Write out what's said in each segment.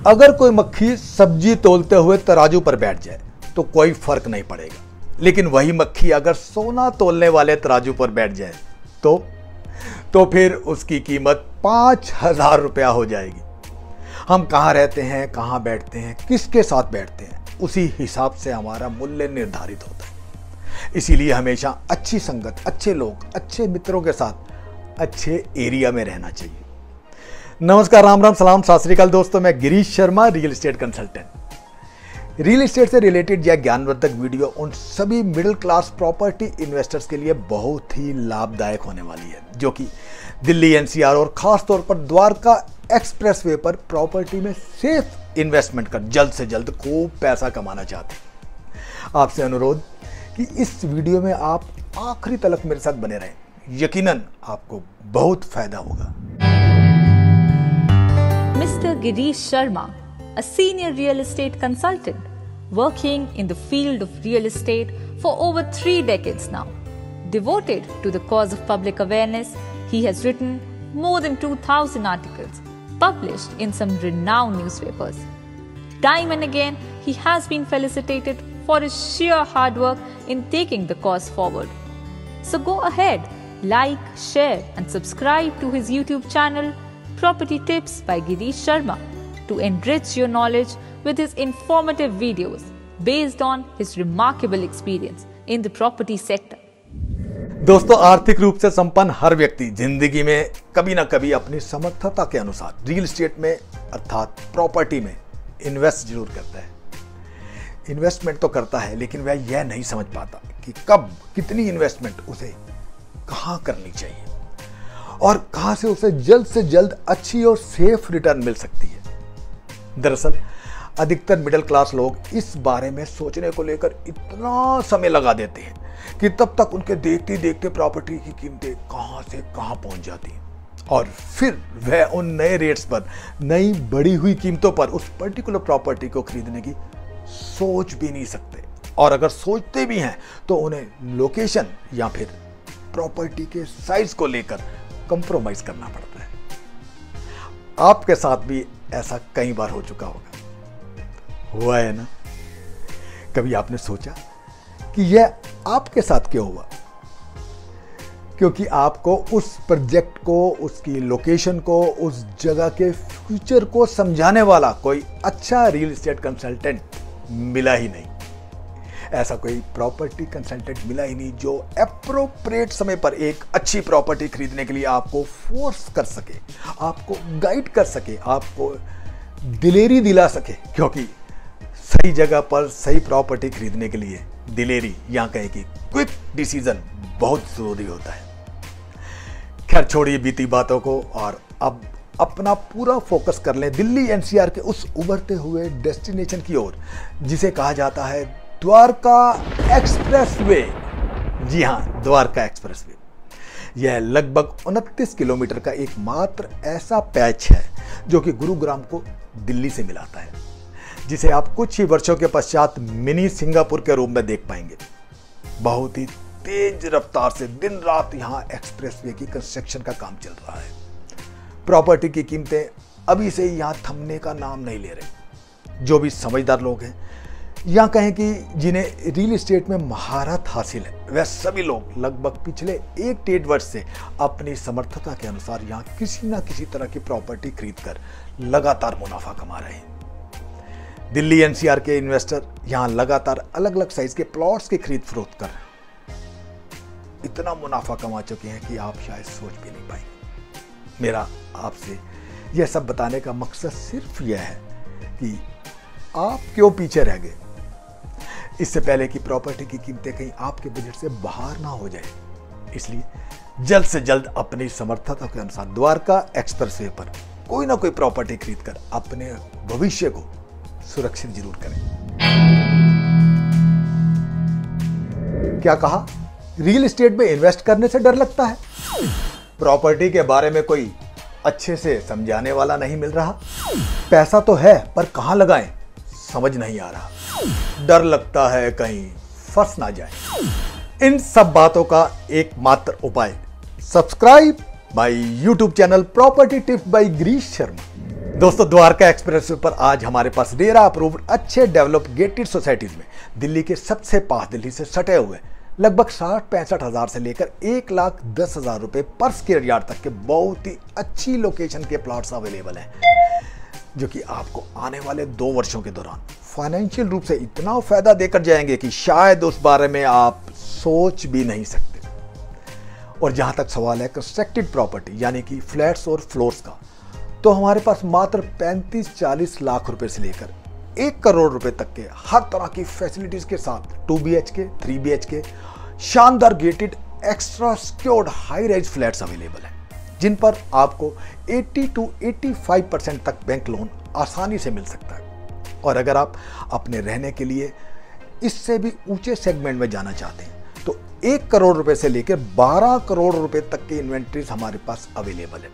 अगर कोई मक्खी सब्जी तोलते हुए तराजू पर बैठ जाए तो कोई फर्क नहीं पड़ेगा, लेकिन वही मक्खी अगर सोना तोलने वाले तराजू पर बैठ जाए तो फिर उसकी कीमत 5,000 रुपया हो जाएगी। हम कहाँ रहते हैं, कहाँ बैठते हैं, किसके साथ बैठते हैं, उसी हिसाब से हमारा मूल्य निर्धारित होता है। इसीलिए हमेशा अच्छी संगत, अच्छे लोग, अच्छे मित्रों के साथ अच्छे एरिया में रहना चाहिए। नमस्कार, राम राम, सलाम, सत श्री अकाल दोस्तों। मैं Girish Sharma, real estate consultant. Real estate से रिलेटेड यह ज्ञानवर्धक वीडियो उन सभी मिडिल क्लास प्रॉपर्टी इन्वेस्टर्स के लिए बहुत ही लाभदायक होने वाली है, जो कि दिल्ली एनसीआर और खास तौर पर द्वारका एक्सप्रेसवे पर प्रॉपर्टी में सेफ इन्वेस्टमेंट कर जल्द से जल्द खूब पैसा कमाना चाहते हैं। आपसे अनुरोध कि इस वीडियो में आप आखिरी तक मेरे साथ बने रहें, यकीनन आपको बहुत फायदा होगा। Mr. Girish Sharma, a senior real estate consultant working in the field of real estate for over 3 decades now. Devoted to the cause of public awareness, he has written more than 2,000 articles published in some renowned newspapers. Time and again, he has been felicitated for his sheer hard work in taking the cause forward. So go ahead, like, share and subscribe to his YouTube channel Property Tips by Girish Sharma to enrich your knowledge with his informative videos based on his remarkable experience in the property sector. दोस्तों, आर्थिक रूप से संपन्न हर व्यक्ति जिंदगी में कभी ना कभी अपनी समर्थता के अनुसार रियल एस्टेट में अर्थात प्रॉपर्टी में इन्वेस्ट जरूर करता है। इन्वेस्टमेंट तो करता है, लेकिन वह यह नहीं समझ पाता कि कब कितनी इन्वेस्टमेंट उसे कहाँ करनी चाहिए और कहां से जल्द अच्छी और सेफ रिटर्न मिल सकती है। दरअसल अधिकतर मिडिल क्लास लोग इस बारे में सोचने को लेकर इतना समय लगा देते हैं कि तब तक उनके देखते देखते प्रॉपर्टी की कीमतें कहां से कहां पहुंच जाती हैं और फिर वह उन नए रेट्स पर, नई बढ़ी हुई कीमतों पर उस पर्टिकुलर प्रॉपर्टी को खरीदने की सोच भी नहीं सकते, और अगर सोचते भी हैं तो उन्हें लोकेशन या फिर प्रॉपर्टी के साइज को लेकर कंप्रोमाइज करना पड़ता है। आपके साथ भी ऐसा कई बार हो चुका होगा, हुआ है ना? कभी आपने सोचा कि यह आपके साथ क्यों हुआ? क्योंकि आपको उस प्रोजेक्ट को, उसकी लोकेशन को, उस जगह के फ्यूचर को समझाने वाला कोई अच्छा रियल एस्टेट कंसल्टेंट मिला ही नहीं। ऐसा कोई प्रॉपर्टी कंसल्टेंट मिला ही नहीं जो एप्रोप्रिएट समय पर एक अच्छी प्रॉपर्टी खरीदने के लिए आपको फोर्स कर सके, आपको गाइड कर सके, आपको दिलेरी दिला सके। क्योंकि सही जगह पर सही प्रॉपर्टी खरीदने के लिए दिलेरी, या कहें कि क्विक डिसीजन बहुत जरूरी होता है। खैर, छोड़िए बीती बातों को और अब अपना पूरा फोकस कर लें दिल्ली एनसीआर के उस उभरते हुए डेस्टिनेशन की ओर जिसे कहा जाता है द्वारका एक्सप्रेसवे। जी हां, द्वारका एक्सप्रेसवे। यह लगभग 29 किलोमीटर का एकमात्र ऐसा पैच है जो कि गुरुग्राम को दिल्ली से मिलाता है, जिसे आप कुछ ही वर्षों के पश्चात मिनी सिंगापुर के रूप में देख पाएंगे। बहुत ही तेज रफ्तार से दिन रात यहां एक्सप्रेसवे की कंस्ट्रक्शन का काम चल रहा है। प्रॉपर्टी की कीमतें अभी से ही यहां थमने का नाम नहीं ले रहे। जो भी समझदार लोग हैं, या कहें कि जिन्हें रियल एस्टेट में महारत हासिल है, वह सभी लोग लगभग पिछले 1-1.5 वर्ष से अपनी समर्थता के अनुसार यहाँ किसी न किसी तरह की प्रॉपर्टी खरीदकर लगातार मुनाफा कमा रहे हैं। दिल्ली एनसीआर के इन्वेस्टर यहाँ लगातार अलग अलग साइज के प्लॉट्स की खरीद फरोख्त कर इतना मुनाफा कमा चुके हैं कि आप शायद सोच भी नहीं पाएंगे। मेरा आपसे यह सब बताने का मकसद सिर्फ यह है कि आप क्यों पीछे रह गए, इससे पहले कि प्रॉपर्टी की कीमतें कहीं आपके बजट से बाहर ना हो जाए। इसलिए जल्द से जल्द अपनी समर्थता के अनुसार द्वारका एक्सप्रेसवे पर कोई ना कोई प्रॉपर्टी खरीदकर अपने भविष्य को सुरक्षित जरूर करें। क्या कहा? रियल एस्टेट में इन्वेस्ट करने से डर लगता है? प्रॉपर्टी के बारे में कोई अच्छे से समझाने वाला नहीं मिल रहा? पैसा तो है पर कहां लगाएं समझ नहीं आ रहा। डर लगता है कहीं फंस ना जाए। इन सब बातों का एकमात्र उपाय subscribe my YouTube channel property tips by Girish Sharma. दोस्तों, द्वारका एक्सप्रेस वे पर आज हमारे पास रेरा अप्रूव्ड अच्छे डेवलप गेटेड सोसाइटीज में दिल्ली के सबसे पास दिल्ली से सटे हुए लगभग 60-65 हज़ार से लेकर 1,10,000 रुपए पर स्क्वायर यार्ड तक के बहुत ही अच्छी लोकेशन के प्लॉट्स अवेलेबल हैं, जो कि आपको आने वाले 2 वर्षों के दौरान फाइनेंशियल रूप से इतना फायदा देकर जाएंगे कि शायद उस बारे में आप सोच भी नहीं सकते। और जहां तक सवाल है कंस्ट्रक्टेड प्रॉपर्टी यानी कि फ्लैट्स और फ्लोर्स का, तो हमारे पास मात्र 35-40 लाख रुपए से लेकर 1 करोड़ रुपए तक के हर तरह की फैसिलिटीज के साथ 2 BHK, 3 BHK शानदार gated extra secured high rise flats available हैं, जिन पर आपको 80-85% तक बैंक लोन आसानी से मिल सकता है। और अगर आप अपने रहने के लिए इससे भी ऊंचे सेगमेंट में जाना चाहते हैं तो 1 करोड़ रुपए से लेकर 12 करोड़ रुपए तक की इन्वेंट्रीज हमारे पास अवेलेबल है।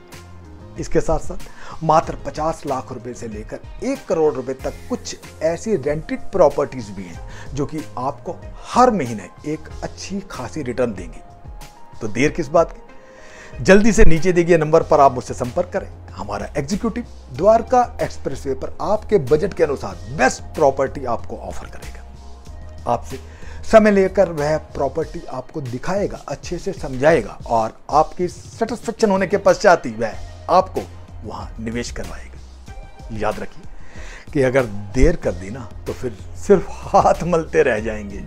इसके साथ साथ मात्र 50 लाख रुपए से लेकर 1 करोड़ रुपए तक कुछ ऐसी रेंटेड प्रॉपर्टीज भी हैं जो कि आपको हर महीने एक अच्छी खासी रिटर्न देंगी। तो देर किस बात की, जल्दी से नीचे दिए गए नंबर पर आप मुझसे संपर्क करें। हमारा एग्जीक्यूटिव द्वारका एक्सप्रेसवे पर आपके बजट के अनुसार बेस्ट प्रॉपर्टी आपको ऑफर करेगा। आपसे समय लेकर वह प्रॉपर्टी आपको दिखाएगा, अच्छे से समझाएगा और आपकी सेटिस्फेक्शन होने के पश्चात ही वह आपको वहां निवेश करवाएगा। याद रखिए कि अगर देर कर दी ना तो फिर सिर्फ हाथ मलते रह जाएंगे।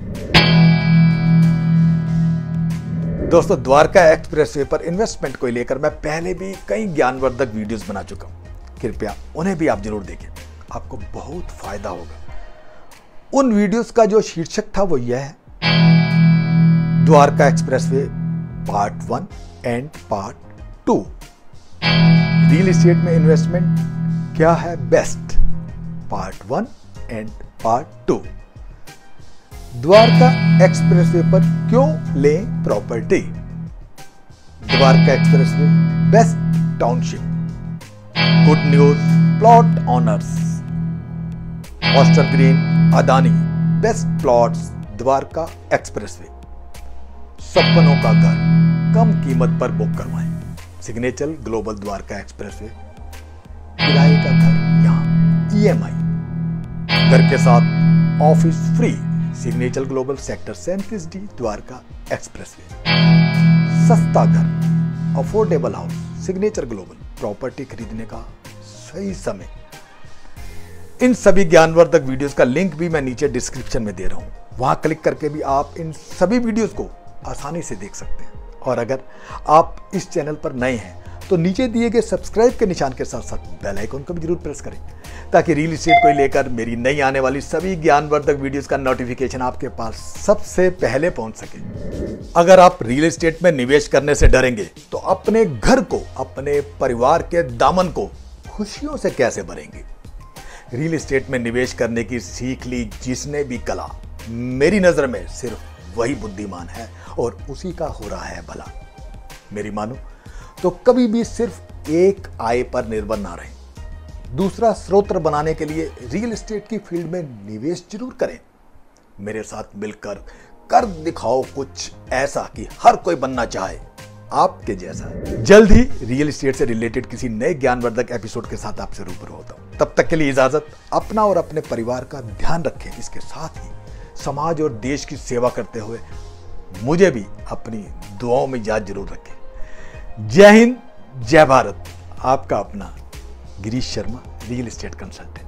दोस्तों, द्वारका एक्सप्रेसवे पर इन्वेस्टमेंट को लेकर मैं पहले भी कई ज्ञानवर्धक वीडियोस बना चुका हूं, कृपया उन्हें भी आप जरूर देखें, आपको बहुत फायदा होगा। उन वीडियोस का जो शीर्षक था वो यह है, Dwarka expressway part 1 and part 2, real estate में इन्वेस्टमेंट क्या है best, part 1 and part 2। Dwarka expressway पर क्यों लें property, Dwarka expressway best township, good news plot owners, Aster Green Adani best plots Dwarka expressway, सपनों का घर कम कीमत पर बुक करवाएं, सिग्नेचर ग्लोबल द्वारका एक्सप्रेसवे, किराए का घर यहां EMI, घर के साथ office free, signature global sector 37D Dwarka expressway, सस्ता घर affordable house, signature global, property खरीदने का सही समय। इन सभी ज्ञानवर्धक वीडियोस का लिंक भी मैं नीचे डिस्क्रिप्शन में दे रहा हूं, वहां क्लिक करके भी आप इन सभी वीडियोस को आसानी से देख सकते हैं। और अगर आप इस चैनल पर नए हैं तो नीचे दिए गए सब्सक्राइब के निशान के साथ साथ बेल आइकन को भी जरूर प्रेस करें, ताकि रियल एस्टेट को लेकर मेरी नई आने वाली सभी ज्ञानवर्धक वीडियोस का नोटिफिकेशन आपके पास सबसे पहले पहुंच सके। अगर आप रियल एस्टेट में निवेश करने से डरेंगे तो अपने घर को, अपने परिवार के दामन को खुशियों से कैसे भरेंगे। रियल एस्टेट में निवेश करने की सीख ली जिसने भी कला, मेरी नजर में सिर्फ वही बुद्धिमान है और उसी का हो रहा है भला। मेरी मानो तो कभी भी सिर्फ एक आय पर निर्भर ना रहें, दूसरा स्रोत बनाने के लिए रियल एस्टेट की फील्ड में निवेश जरूर करें। मेरे साथ मिलकर कर दिखाओ कुछ ऐसा कि हर कोई बनना चाहे आपके जैसा। जल्द ही रियल एस्टेट से रिलेटेड किसी नए ज्ञानवर्धक एपिसोड के साथ आपसे रूबरू होता हूं। तब तक के लिए इजाजत। अपना और अपने परिवार का ध्यान रखें, इसके साथ ही समाज और देश की सेवा करते हुए मुझे भी अपनी दुआओं में याद जरूर रखें। जय हिंद, जय भारत। आपका अपना Girish Sharma, real estate consultant.